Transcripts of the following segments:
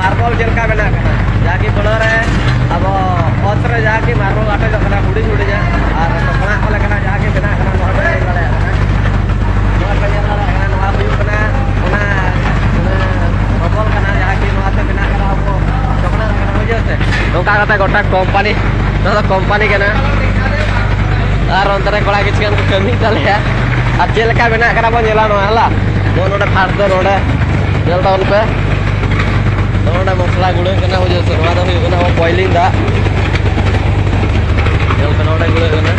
marble चलका बना जाकि बड़े अब पत्र जाकि मार्बल आटे हुड़ी हुड़ी और टोकना को लेकर जाकि बना नौका गोटा कंपानी कंपानी के और अंतरे कड़ा किसी कमी चले और चलका बना बो नेला नोडे फाट दो नोडे नेल तबन पे नोडे मसला गुड़े कना हो जैसे नोडा हो कना बॉइलिंग दा नेल पे नोडे गुड़े कना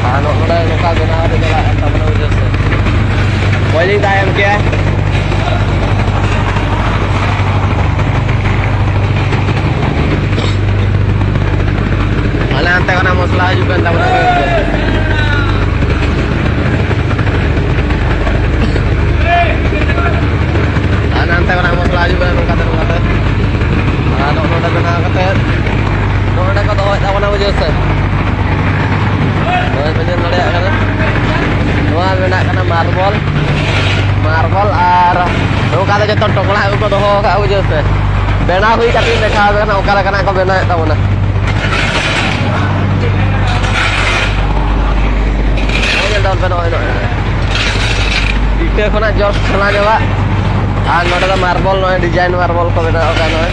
हां नोडे नोका बना दे चला तबन हो जैसे बॉइलिंग दा एम के अले अंते कना मसला जुकन तबन nanti kena mosla juga nungkate ano noda bena kate noda ko doy ta wana wajah se doy penyen nade kana noa bena kana marble ar nungkate joto tokla ko doho ka wajah se bena hui kati dekha kana okala kana ko bena ta wana oye down bena oye ite khona jor khana jawa আর নটা marble নয় design marble কবে না ওটা নয়